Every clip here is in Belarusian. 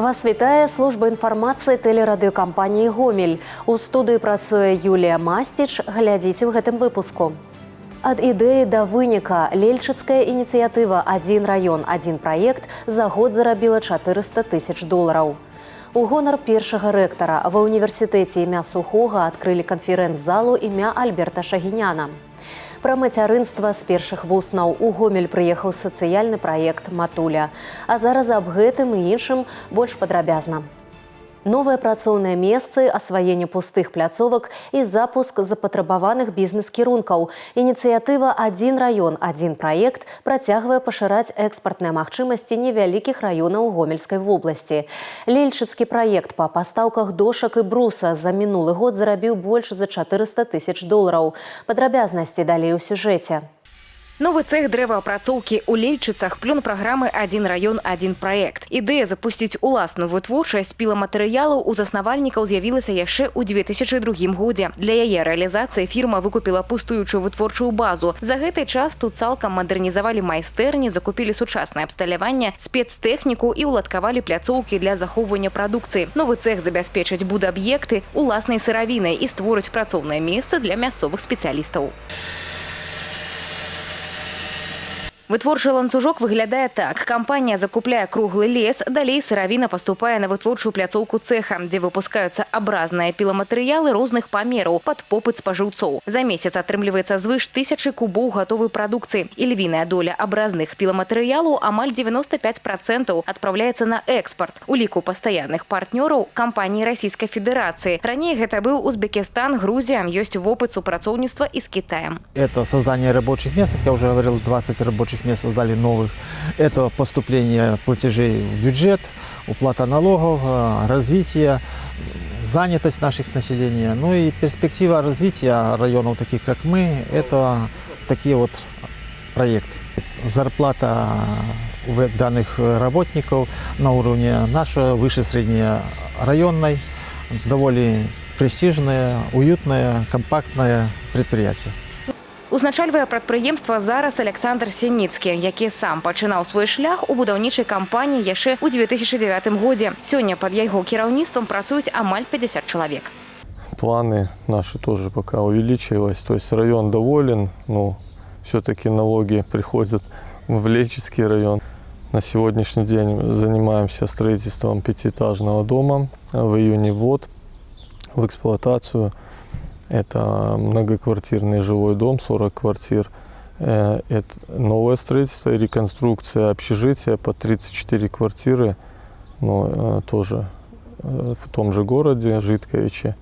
Вас вітае служба інфармацыі тэлерадыёкампаніі «Гомель». У студыі працуе Юлія Мастіч. Глядзіце ў гэтым выпуску. Ад ідэі да выніка лельчыцкая ініцыятыва «Адзін раён, адзін праект» за год зарабіла $400 000. У гонар першага рэктара ва ўніверсітэце імя Сухога адкрылі канферэнц-залу імя Альберта Шагіняна. Пра мацярынства з першых вуснаў у Гомель прыехаў сацыяльны праект «Матуля». А зараз аб гэтым і іншым больш падрабязна. Новыя працоўныя месцы, асваенне пустых пляцовак і запуск запатрабаваных бізнес-кірункаў. Ініцыятыва «Адзін раён, адзін праект» працягвае пашыраць экспартныя магчымасці невялікіх раёнаў Гомельскай вобласці. Лельчыцкі праект па пастаўках дошак і бруса за мінулы год зарабіў больш за $400 000. Падрабязнасці далей у сюжэце. Новый цех дрэваапрацоўкі ў Лельчыцах – плён праграмы «Адзін раён, адзін праект». Ідэя запусціць уласную вытворчасць піламатэрыялаў у заснавальнікаў з'явілася яшчэ ў 2002 годзе. Для яе рэалізацыі фірма выкупіла пустуючую вытворчую базу. За гэты час тут цалкам мадэрнізавалі майстэрні, закупілі сучаснае абсталяванне, спецтэхніку і ўладкавалі пляцоўкі для захоўвання прадукцыі. Новы цех забяспечыць будаб'екты уласнай сыравінай і створыць працоўнае месца для мясцовых спецыялістаў. Вытворчы ланцужок выглядае так. Кампанія закупляе круглы лес, далей сыравіна паступае на вытворчую пляцоўку цеха, дзе выпускаюцца абразныя піламатэрыялы розных памераў пад попыт спажыўцоў. За месяц атрымліваецца звыш 1000 кубоў гатовай прадукцыі. І львіная доля абразных піламатэрыялаў, амаль 95%, адпраўляецца на экспарт. У ліку пастаянных партнёраў кампаніі Расійскай Федэрацыі. Раней гэта быў Узбекистан, Грузія, ёсць вопыт супрацоўніцтва і з Китаем. Это создание рабочих мест, как я уже говорил, 20 рабочих мест создали новых. Это поступление платежей в бюджет, уплата налогов, развитие, занятость наших населения. Ну и перспектива развития районов, таких как мы, это такие вот проекты. Зарплата данных работников на уровне нашего, выше средней районной, довольно престижное, уютное, компактное предприятие. Узначальвае прадпрыемства зараз Александр Сеніцкі, які сам пачынаў свой шлях у будаўнічай кампаніі яшчэ ў 2009 годзе. Сёння пад яго кіраўніцтвам працуюць амаль 50 человек. Планы наши тоже пока увеличились, то есть район доволен, но все-таки налоги приходят в Лельчицкий район. На сегодняшний день занимаемся строительством 5-этажного дома, в июне ввод в эксплуатацию. Это многоквартирный жилой дом, 40 квартир. Это новое строительство и реконструкция общежития по 34 квартиры, но тоже в том же городе, Житковиче.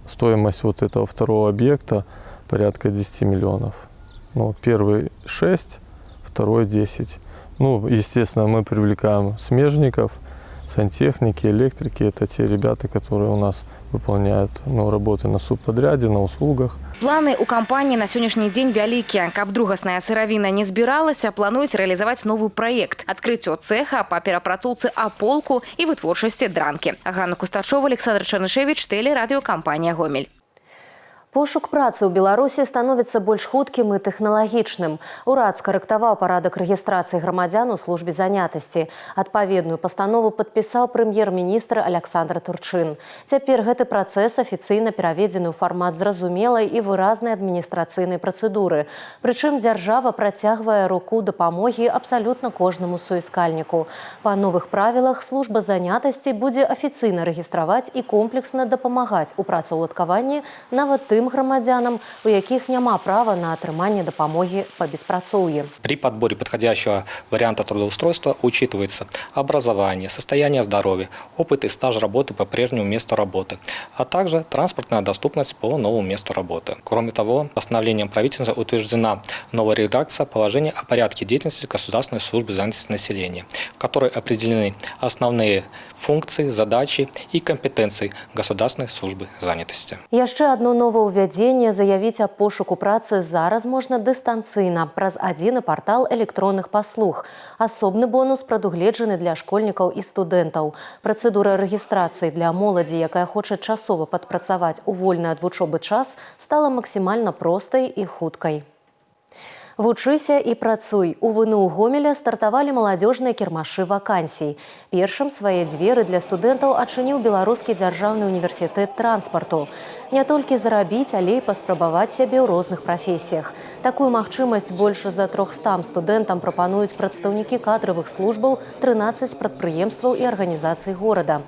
Стоимость вот этого второго объекта порядка 10 миллионов. Ну, первый 6, второй 10. Ну, естественно, мы привлекаем смежников, сантехники, электрики – это те ребята, которые у нас выполняют работы на субподряде, на услугах. Планы у кампаніі на сённяшні дзень вялікія. Каб другасная сыравіна не збіралася, плануюць рэалізаваць новы праект. Адкрыццё цеха па перапрацоўцы аполку і вытворчасці дранкі. Ганна Кустачова, Александр Чарнышевич, тэлерадыёкампанія «Гомель». Пошук працы ў Беларусі становіцца больш хуткім і тэхналагічным. Урад скарэктаваў парадак рэгістрацыі грамадзян у службе занятасці. Адпаведную пастанову падпісаў прэм'ер-міністр Александр Турчын. Цяпер гэты працэс афіцыйна пераведзены ў фармат зразумелай і выразнай адміністрацыйнай працэдуры. Прычым дзяржава працягвае руку дапамогі абсалютна кожнаму суіскальніку. Па новых правілах служба занятасці будзе афіцыйна рэгістраваць і комплексна дапамагаць у працаўладкаванні нават тым громадянам, у якіх няма права на атрыманне дапамоги по беспрацоўі. При подборе подходящего варианта трудоустройства учитывается образование, состояние здоровья, опыт и стаж работы по прежнему месту работы, а также транспортная доступность по новому месту работы. Кроме того, постановлением правительства утверждена новая редакция положения о порядке деятельности Государственной службы занятости населения, в которой определены основные функции, задачи и компетенции Государственной службы занятости. Яшчэ одно новаўвядзенне заявіць аб пошуку працы зараз можна дыстанцыйна праз адзіны партал электронных паслуг. Асобны бонус прадугледжаны для школьнікаў і студэнтаў. Працэдура рэгістрацыі для моладзі, якая хоча часова падпрацаваць у вольны ад вучобы час, стала максімальна простай і хуткай. Вучыся і працуй. У ВНУ Гомеля стартавалі маладзёжныя кірмашы вакансій. Першым свае дзверы для студэнтаў адчыніў Беларускі дзяржаўны універсітэт транспарту. Не толькі зарабіць, але і паспрабаваць сябе ў розных прафесіях. Такую магчымасць больш за 300 студэнтам прапануюць прадстаўнікі кадравых службаў 13 прадпрыемстваў і арганізацый горада.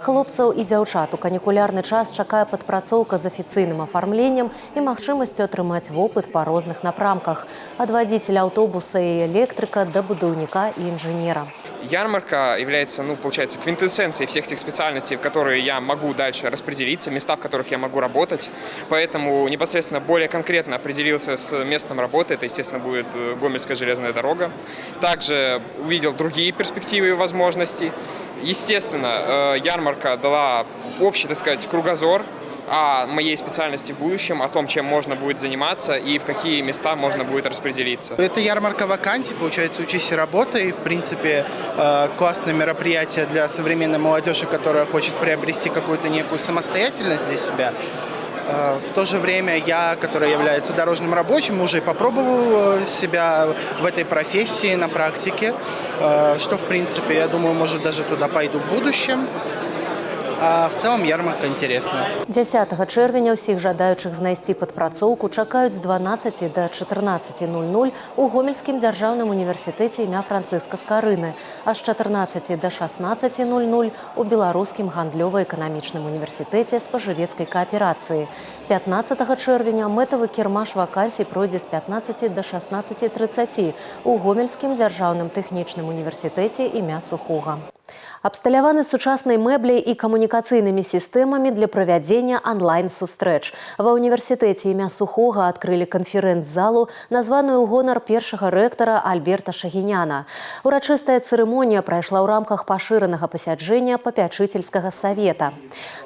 Хлопцаў і дзяўчат у канікулярны час чакае падпрацоўка з афіцыйным афармленнем і магчымасцю атрымаць вопыт па розных напрамках – ад вадзіцеля аўтобуса і электрыка да будаўніка і інжынера. Ярмарка является, получается, квинтэссенцией всех тех специальностей, в которые я могу дальше распределиться, места, в которых я могу работать. Поэтому непосредственно более конкретно определился с местом работы. Это, естественно, будет Гомельская железная дорога. Также увидел другие перспективы и возможности. Естественно, ярмарка дала общий, так сказать, кругозор о моей специальности в будущем, о том, чем можно будет заниматься и в какие места можно будет распределиться. Это ярмарка вакансий, получается, учись и работай. В принципе, классное мероприятие для современной молодежи, которая хочет приобрести какую-то некую самостоятельность для себя. В то же время я, который является дорожным рабочим, уже попробовал себя в этой профессии на практике, что, в принципе, я думаю, может, даже туда пойду в будущем. А в цэлым ярмарка интересная. 10 чэрвеня ўсіх жадаючых знайсці падпрацоўку чакаюць з 12 до 14:00 у Гомельскім дзяржаўным універсітэце імя Францыска Скарыны, а з 14 до 16:00 у Беларускім гандлёва-эканамічным універсітэце спажывецкай кааперацыі. 15 чэрвеня мэтавы кірмаш вакансій пройдзе з 15 до 16:30 у Гомельскім дзяржаўным тэхнічным універсітэце імя Сухога. Абсталяваны сучаснай мэбляй і камунікацыйнымі сістэмамі для правядзення онлайн-сустрэч. Ва ўніверсітэце імя Сухога адкрылі канферэнц-залу, названую ў гонар першага рэктара Альберта Шагіняна. Урачыстая цырымонія прайшла ў рамках пашыранага пасяджэння папячыцельскага савета.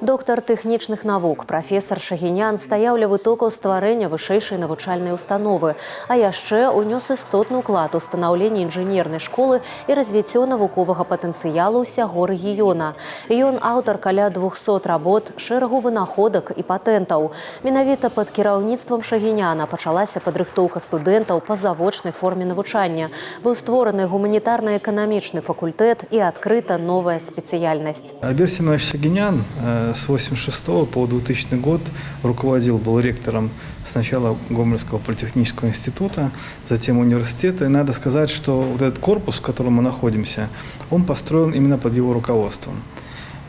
Доктар тэхнічных навук, прафесар Шагінян стаяў ля вытокаў стварэння вышэйшай навучальнай установы, а яшчэ унёс істотны ўклад у станаўленне інжынернай школы і развіццё навуковага патэнцыялу ўсяго рэгіёна. Ён аўтар каля 200 работ, шэрагу вынаходак і патэнтаў. Менавіта пад кіраўніцтвам Шагіняна пачалася падрыхтоўка студэнтаў па завочнай форме навучання. Быў створаны гуманітарна-эканамічны факультэт і адкрыта новая спецыяльнасць. Альберт Семенович Шагинян с 1986 по 2000 год был ректором сначала Гомельского политехнического института, затем университета. И надо сказать, что вот этот корпус, в котором мы находимся, он построен именно под его руководством.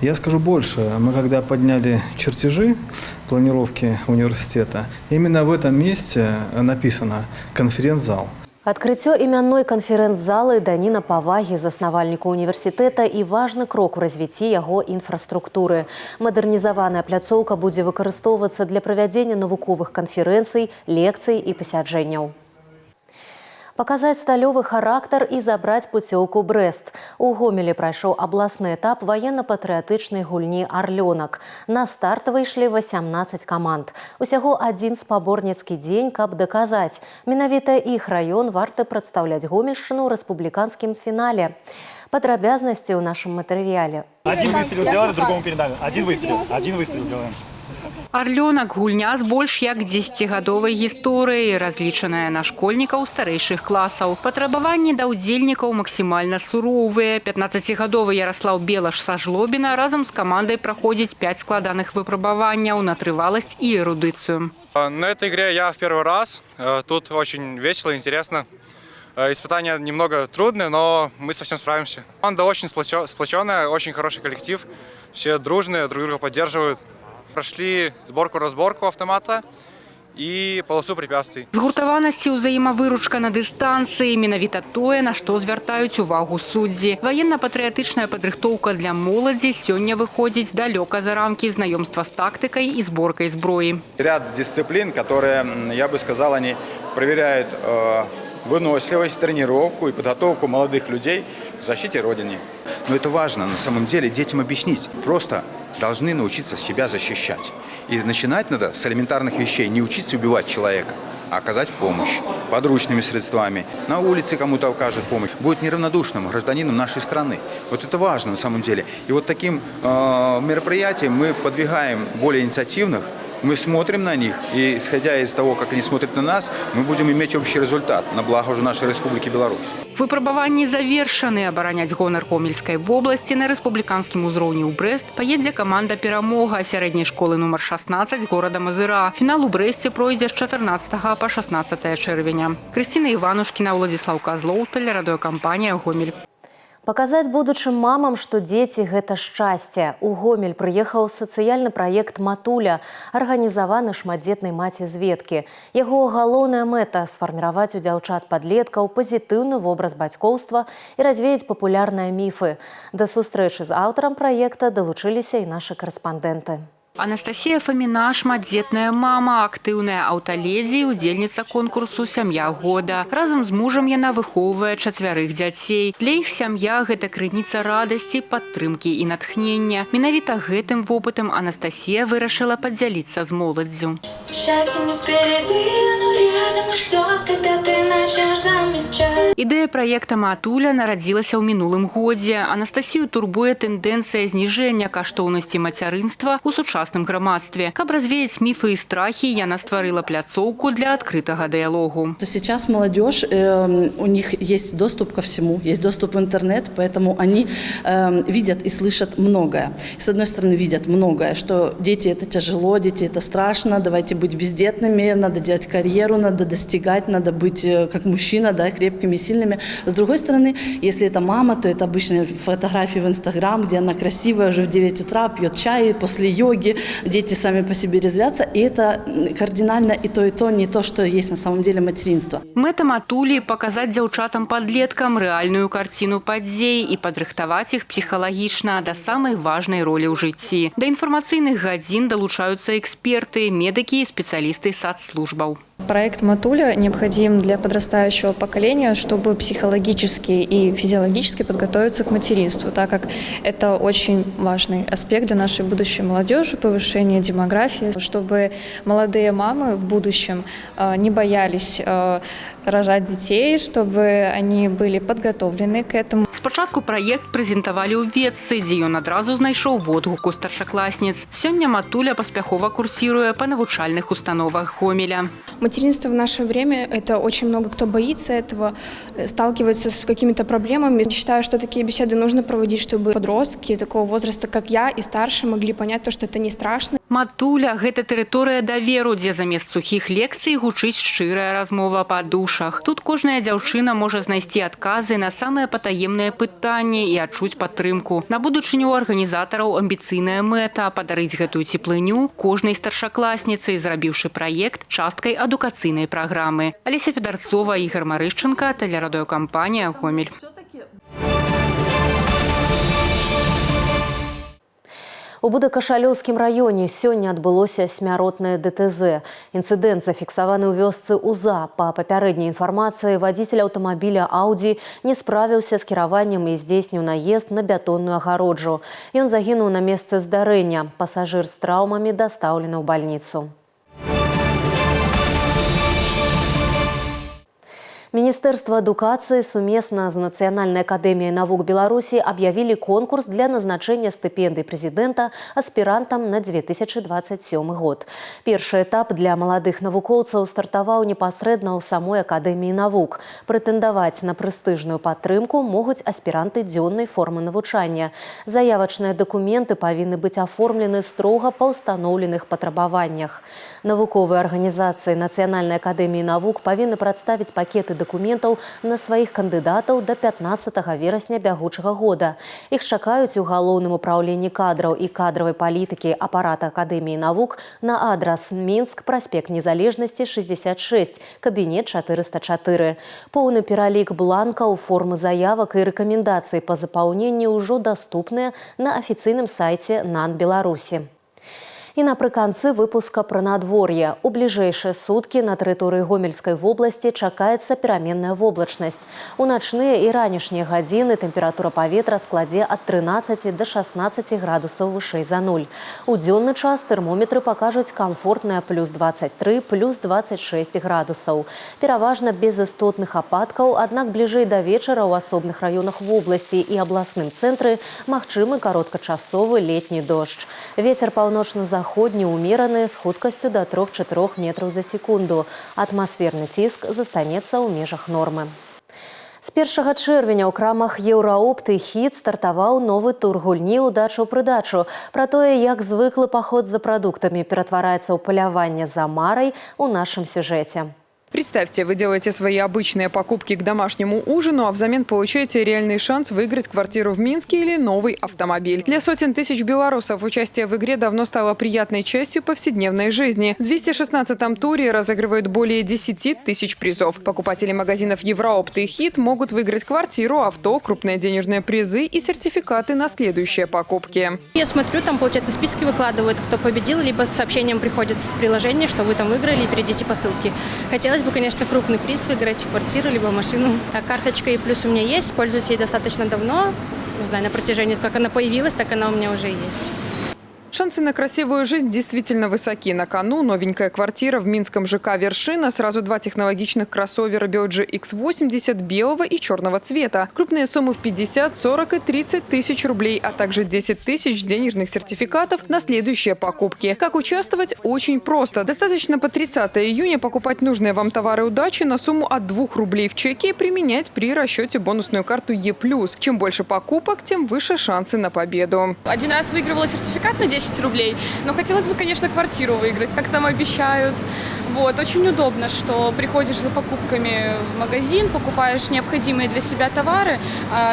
Я скажу больше. Мы когда подняли чертежи планировки университета, именно в этом месте написано «конференц-зал». Адкрыццё імянной канферэнц-залы даніна павагі заснавальніку універсітэта і важны крок у развіцці яго інфраструктуры. Мадэрнізаваная пляцоўка будзе выкарыстоўвацца для правядзення навуковых канферэнцый, лекцый і пасяджэнняў. Паказаць сталёвы характар і забраць пуцёўку Брэст. У Гомелі прайшоў абласны этап ваенна-патрыятычнай гульні «Арлёнак». На старт выйшлі 18 каманд. Усяго адзін спаборніцкі дзень, каб даказаць. Менавіта іх раён варта прадстаўляць Гомельшчыну ў рэспубліканскім фінале. Падрабязнасці ў нашым матэрыяле. Один выстрел сделали, другому передали. Один выстрел делаем. «Арлёнак» – гульня з больш як 10-гадовай гісторыяй, разлічаная на школьнікаў старэйшых класаў. Патрабаванні да ўдзельнікаў максімальна суровыя. 15-гадовы Ярослав Белаш са Жлобіна разам з камандай праходзіць 5 складаных выпрабаванняў на трываласць і эрудыцыю. На этой игре я в первый раз. Тут очень весело, интересно. Испытания немного трудные, но мы совсем справимся. Команда очень сплоченная, очень хороший коллектив. Все дружные, друг друга поддерживают. Прошли сборку-разборку автомата і полосу препятствий. Згуртаванасць і ўзаемавыручка на дыстанцыі – менавіта тое, на што звяртаюць увагу суддзі. Ваенна-патрыятычная падрыхтоўка для моладзі сёння выходзіць далёка за рамкі знаёмства з тактыкай і зборкай зброі. Ряд дисциплин, которые, я бы сказал, они проверяют выносливость, тренировку и подготовку молодых людей к защите Родины. Но это важно на самом деле детям объяснить. Просто должны научиться себя защищать. И начинать надо с элементарных вещей. Не учиться убивать человека, а оказать помощь подручными средствами. На улице кому-то окажет помощь. Будет неравнодушным гражданином нашей страны. Вот это важно на самом деле. И вот таким мероприятием мы подвигаем более инициативных Мы смотрим на них, и исходя из того, как они смотрят на нас, мы будем иметь общий результат на благо уже нашей Республики Беларусь. Выпрабаванні завершаны. Абараняць гонар Гомельскай вобласці на рэспубліканскім узроўні ў Брэст паедзе каманда «Перамога» сярэдняй школы нумар 16 горада Мазыра. Фінал у Брэсце пройдзе з 14 па 16 чэрвеня. Крысціна Іванушкіна, Владзіслаў Казлоў, тэлерадыёкампанія «Гомель». Паказаць будучым мамам, што дзеці – гэта шчасце. У Гомель прыехаў сацыяльны праект «Матуля», арганізаваны шматдзетнай маці з Веткі. Яго галоўная мэта – сфарміраваць у дзяўчат-падлеткаў пазітыўны вобраз бацькоўства і развеяць папулярныя міфы. Да сустрэчы з аўтарам праекта далучыліся і нашы карэспандэнты. Анастасія Фаміна – шматдзетная мама, актыўная аўталедзі і удзельніца конкурсу «Сям'я года». Разам з мужам яна выхоўвае 4 дзяцей. Для іх сям'я – гэта крыніца радасці, падтрымкі і натхнення. Менавіта гэтым вопытам Анастасія вырашыла падзяліцца з моладдзю. Ідэя праекта «Матуля» нарадзілася ў мінулым годзе. Анастасію турбуе тэндэнцыя зніжэння каштоўнасці мацярынства ў сучасным грамадстве. Каб развеять мифы и страхи, яна стварила пляцоўку для открытого диалогу. Сейчас молодежь, у них есть доступ ко всему, есть доступ в интернет, поэтому они видят и слышат многое. С одной стороны, видят многое, что дети – это тяжело, дети – это страшно, давайте быть бездетными, надо делать карьеру, надо достигать, надо быть как мужчина, да, крепкими, сильными. С другой стороны, если это мама, то это обычные фотографии в Инстаграм, где она красивая уже в 9 утра, пьет чай после йоги, дети сами по себе резвятся, и это кардинально и то, не то, что есть на самом деле материнство. Мэта «Матулі» – показать дзяўчатам-падлеткам реальную картину падзей и падрыхтаваць их психологично до самой важной роли ў жыцці. До информационных гадзін долучаются эксперты, медики и специалисты соцслужбаў. Проект «Матуля» необходим для подрастающего поколения, чтобы психологически и физиологически подготовиться к материнству, так как это очень важный аспект для нашей будущей молодежи, повышение демографии, чтобы молодые мамы в будущем не боялись рожать детей, чтобы они были подготовлены к этому. Спачатку праект прэзентавалі ў Ветцы, дзе ён адразу знайшоў водгук у старшакласніц. Сёння «Матуля» паспяхова курсіруе па навучальных установах Гомеля. Материнство в наше время – это очень много кто боится этого, сталкивается с какими-то проблемами. Считаю, что такие беседы нужно проводить, чтобы подростки такого возраста, как я, и старше могли понять то, что это не страшно. «Матуля» – гэта тэрыторыя даверу, дзе замест сухіх лекцый гучыць шчырая размова па душах. Тут кожная дзяўчына можа знайсці адказы на самыя патаемныя пытанні і адчуць падтрымку. На будучыню ў арганізатараў амбіцыйная мэта – падарыць гэтую цеплыню кожнай старшакласніцы, зрабіўшы праект часткай адукацыйнай праграмы. Алеся Федарцова, Ігор Марышченко, тэлерадыёкампанія «Гомель». У Будакашалёўскім раёне сёння адбылося смяротнае ДТЗ. Інцыдэнт зафіксаваны ў вёсцы Уза. Па папярэдняй інфармацыі, вадзіцель аўтамабіля «Ауді» не справіўся з кіраваннем і здзейсніў наезд на бетонную агароджу. Ён загінуў на месцы здарэння. Пасажыр з траўмамі дастаўлены ў бальніцу. Министерство адукацыі сумесна з Нацыянальнай акадэміяй навук Беларусі аб'явілі конкурс для назначэння стыпендый прэзідэнта аспірантам на 2027 год. Першы этап для маладых навукоўцаў стартаваў непасрэдна ў самой акадэміі навук. Прэтэндаваць на прэстыжную падтрымку могуць аспіранты дзённай формы навучання. Заявачныя дакументы павінны быць аформлены строга па ўстаноўленых патрабаваннях. Навуковыя арганізацыі Нацыянальнай акадэміі навук павінны прадставіць пакеты дакументаў на сваіх кандыдатаў да 15 верасня бягучага года. Іх чакаюць у галоўным упраўленні кадраў і кадравай палітыкі апарата Акадэміі навук на адрас Мінск, праспект Незалежнасці, 66, кабінет 404. Поўны пералік бланкаў, формы заявак і рэкамендацый па запаўненні ўжо даступныя на афіцыйным сайце НАН Беларусі. І напрыканцы выпуска пра надвор'е. У бліжэйшыя суткі на тэрыторыі Гомельскай вобласці чакаецца пераменная воблачнасць. У начныя і ранішнія гадзіны тэмпература паветра складзе ад 13 да 16 градусаў вышэй за нуль. У дзённы час тэрмометры пакажуць камфортныя плюс 23, плюс 26 градусаў. Пераважна без істотных ападкаў, аднак бліжэй да вечара ў асобных раёнах вобласці і абласным цэнтры магчымы кароткачасовы летні дождж. Вецер паўночна-заходні паўднёва-заходні ўмераны з хуткасцю да 3-4 метраў за секунду. Атмасферны ціск застанецца ў межах нормы. З 1 чэрвеня ў крамах Еўраопт і Хіт стартаваў новы тур гульні «Удача ў прыдачу». Пра тое, як звыклы паход за прадуктамі ператвараецца ў паляванне за марай у нашым сюжэце. Представьте, вы делаете свои обычные покупки к домашнему ужину, а взамен получаете реальный шанс выиграть квартиру в Минске или новый автомобиль. Для сотен тысяч белорусов участие в игре давно стало приятной частью повседневной жизни. В 216-м туре разыгрывают более 10 тысяч призов. Покупатели магазинов Евроопт и Хит могут выиграть квартиру, авто, крупные денежные призы и сертификаты на следующие покупки. Я смотрю, там, получается, списки выкладывают, кто победил, либо с сообщением приходит в приложение, что вы там выиграли, и перейдите по ссылке. Хотелось бы, конечно, крупный приз выиграть, квартиру либо машину. А карточка «И плюс» у меня есть, пользуюсь ей достаточно давно. Не знаю, на протяжении, как она появилась, так она у меня уже есть. Шансы на красивую жизнь действительно высоки. На кону новенькая квартира в минском ЖК «Вершина», сразу 2 технологичных кроссовера Bioggi X80 белого и черного цвета. Крупные суммы в 50, 40 и 30 тысяч рублей, а также 10 тысяч денежных сертификатов на следующие покупки. Как участвовать? Очень просто. Достаточно по 30 июня покупать нужные вам товары удачи на сумму от 2 рублей в чеке и применять при расчете бонусную карту «Е+». Чем больше покупок, тем выше шансы на победу. Один раз выигрывала сертификат на 10 рублей, но хотелось бы, конечно, квартиру выиграть, как там обещают. Вот, очень удобно, что приходишь за покупками в магазин, покупаешь необходимые для себя товары,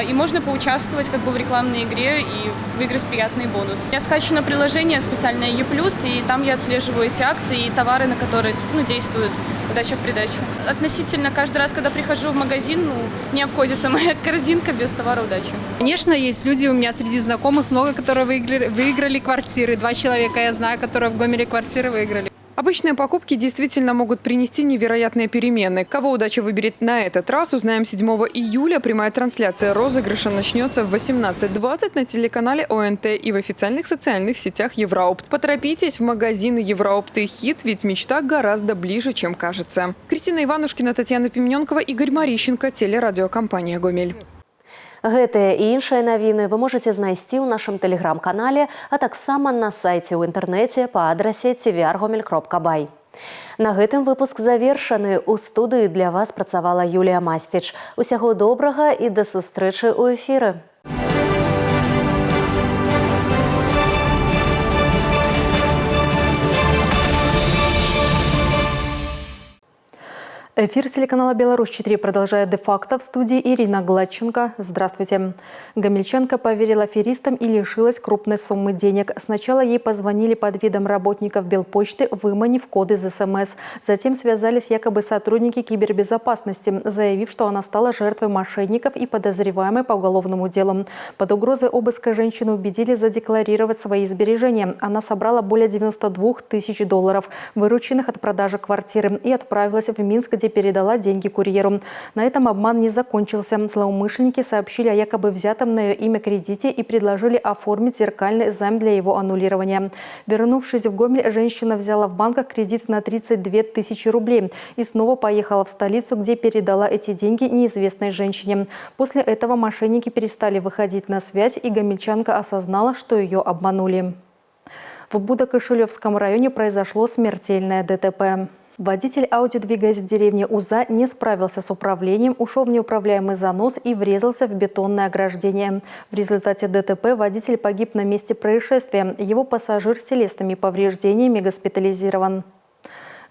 и можно поучаствовать как бы в рекламной игре и выиграть приятный бонус. Я скачано приложение специальное «Е+», и там я отслеживаю эти акции и товары, на которые действует «Удача в придачу». Относительно каждый раз, когда прихожу в магазин, не обходится моя корзинка без товара удачи. Конечно, есть люди у меня среди знакомых много, которые выиграли квартиры. 2 человека я знаю, которые в Гомеле квартиры выиграли. Обычные покупки действительно могут принести невероятные перемены. Кого удача выберет на этот раз, узнаем 7 июля. Прямая трансляция розыгрыша начнется в 18:20 на телеканале ОНТ и в официальных социальных сетях Евроопт. Поторопитесь в магазины Евроопт и Хит, ведь мечта гораздо ближе, чем кажется. Кристина Иванушкина, Татьяна Пимененкова, Игорь Марищенко, телерадиокомпания «Гомель». Гэтыя і іншыя навіны вы можаце знайсці ў нашым тэлеграм-канале, а таксама на сайце ў інтэрнэце па адрасе tvr.gomel.by. На гэтым выпуск завершаны. У студыі для вас працавала Юлія Мастіч. Усяго добрага і да сустрэчы ў эфіры. Эфир телеканала «Беларусь-4» продолжает де-факто. В студии Ирина Гладченко. Здравствуйте. Гомельчанка поверила аферистам и лишилась крупной суммы денег. Сначала ей позвонили под видом работников Белпочты, выманив коды из СМС. Затем связались якобы сотрудники кибербезопасности, заявив, что она стала жертвой мошенников и подозреваемой по уголовному делу. Под угрозой обыска женщину убедили задекларировать свои сбережения. Она собрала более 92 тысяч долларов, вырученных от продажи квартиры, и отправилась в Минск, где передала деньги курьеру. На этом обман не закончился. Злоумышленники сообщили о якобы взятом на ее имя кредите и предложили оформить зеркальный займ для его аннулирования. Вернувшись в Гомель, женщина взяла в банках кредит на 32 тысячи рублей и снова поехала в столицу, где передала эти деньги неизвестной женщине. После этого мошенники перестали выходить на связь, и гомельчанка осознала, что ее обманули. В Будокошелевском районе произошло смертельное ДТП. Водитель Ауди, двигаясь в деревне Уза, не справился с управлением, ушел в неуправляемый занос и врезался в бетонное ограждение. В результате ДТП водитель погиб на месте происшествия. Его пассажир с телесными повреждениями госпитализирован.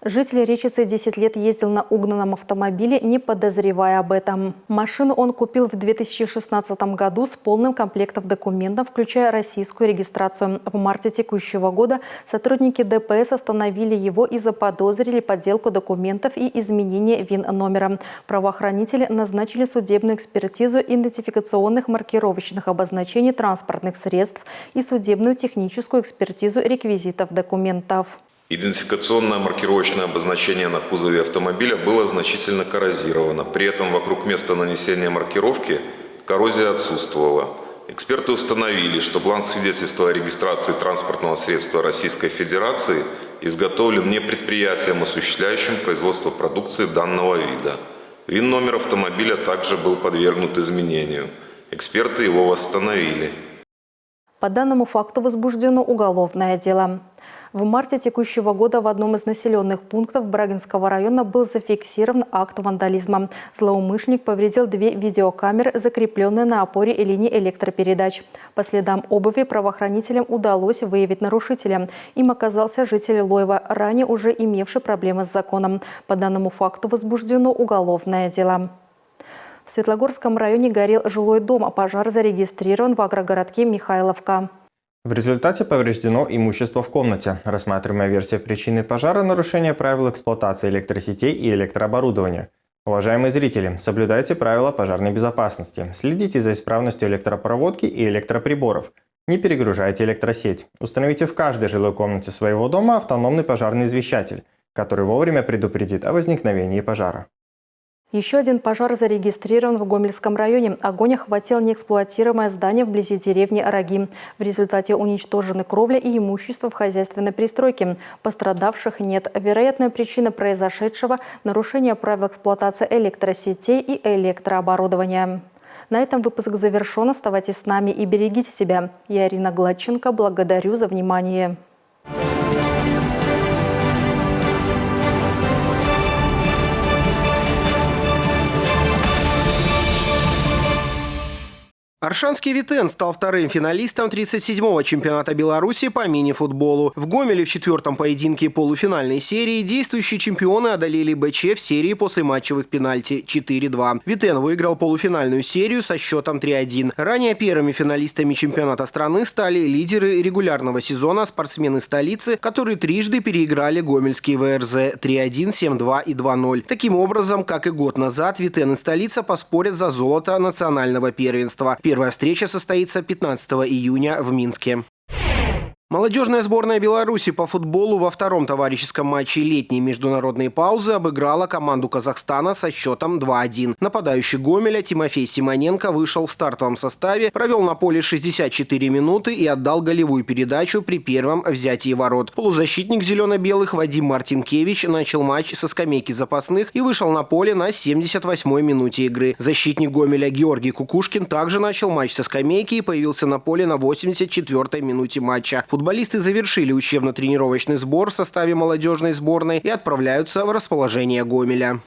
Житель Речицы 10 лет ездил на угнанном автомобиле, не подозревая об этом. Машину он купил в 2016 году с полным комплектом документов, включая российскую регистрацию. В марте текущего года сотрудники ДПС остановили его и заподозрили подделку документов и изменение ВИН-номера. Правоохранители назначили судебную экспертизу идентификационных маркировочных обозначений транспортных средств и судебную техническую экспертизу реквизитов документов. Идентификационное маркировочное обозначение на кузове автомобиля было значительно коррозировано. При этом вокруг места нанесения маркировки коррозия отсутствовала. Эксперты установили, что бланк свидетельства о регистрации транспортного средства Российской Федерации изготовлен не предприятием, осуществляющим производство продукции данного вида. ВИН-номер автомобиля также был подвергнут изменению. Эксперты его восстановили. По данному факту возбуждено уголовное дело. В марте текущего года в одном из населенных пунктов Брагинского района был зафиксирован акт вандализма. Злоумышленник повредил 2 видеокамеры, закрепленные на опоре и линии электропередач. По следам обуви правоохранителям удалось выявить нарушителя. Им оказался житель Лоева, ранее уже имевший проблемы с законом. По данному факту возбуждено уголовное дело. В Светлогорском районе горел жилой дом, а пожар зарегистрирован в агрогородке Михайловка. В результате повреждено имущество в комнате. Рассматриваемая версия причины пожара – нарушение правил эксплуатации электросетей и электрооборудования. Уважаемые зрители, соблюдайте правила пожарной безопасности. Следите за исправностью электропроводки и электроприборов. Не перегружайте электросеть. Установите в каждой жилой комнате своего дома автономный пожарный извещатель, который вовремя предупредит о возникновении пожара. Еще один пожар зарегистрирован в Гомельском районе. Огонь охватил неэксплуатируемое здание вблизи деревни Роги. В результате уничтожены кровля и имущество в хозяйственной пристройке. Пострадавших нет. Вероятная причина произошедшего – нарушение правил эксплуатации электросетей и электрооборудования. На этом выпуск завершен. Оставайтесь с нами и берегите себя. Я Ирина Гладченко. Благодарю за внимание. Аршанский Витен стал вторым финалистом 37-го чемпионата Беларуси по мини-футболу. В Гомеле в 4-м поединке полуфинальной серии действующие чемпионы одолели БЧ в серии после матчевых пенальти 4-2. Витен выиграл полуфинальную серию со счетом 3-1. Ранее первыми финалистами чемпионата страны стали лидеры регулярного сезона спортсмены столицы, которые трижды переиграли гомельские ВРЗ 3-1, 7-2 и 2-0. Таким образом, как и год назад, Витен и столица поспорят за золото национального первенства. Первая встреча состоится 15 июня в Минске. Молодежная сборная Беларуси по футболу во втором товарищеском матче летней международной паузы обыграла команду Казахстана со счетом 2-1. Нападающий Гомеля Тимофей Симоненко вышел в стартовом составе, провел на поле 64 минуты и отдал голевую передачу при первом взятии ворот. Полузащитник зелено-белых Вадим Мартинкевич начал матч со скамейки запасных и вышел на поле на 78-й минуте игры. Защитник Гомеля Георгий Кукушкин также начал матч со скамейки и появился на поле на 84-й минуте матча. Футболисты завершили учебно-тренировочный сбор в составе молодежной сборной и отправляются в расположение Гомеля.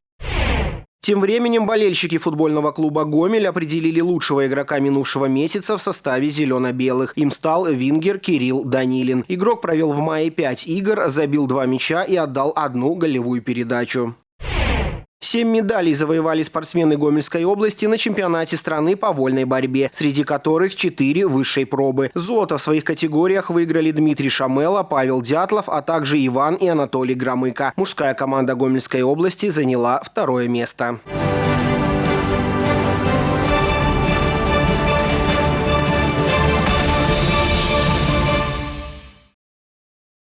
Тем временем болельщики футбольного клуба «Гомель» определили лучшего игрока минувшего месяца в составе зелено-белых. Им стал вингер Кирилл Данилин. Игрок провел в мае 5 игр, забил 2 мяча и отдал 1 голевую передачу. 7 медалей завоевали спортсмены Гомельской области на чемпионате страны по вольной борьбе, среди которых 4 высшей пробы. Золото в своих категориях выиграли Дмитрий Шамела, Павел Дятлов, а также Иван и Анатолий Громыко. Мужская команда Гомельской области заняла 2-е место.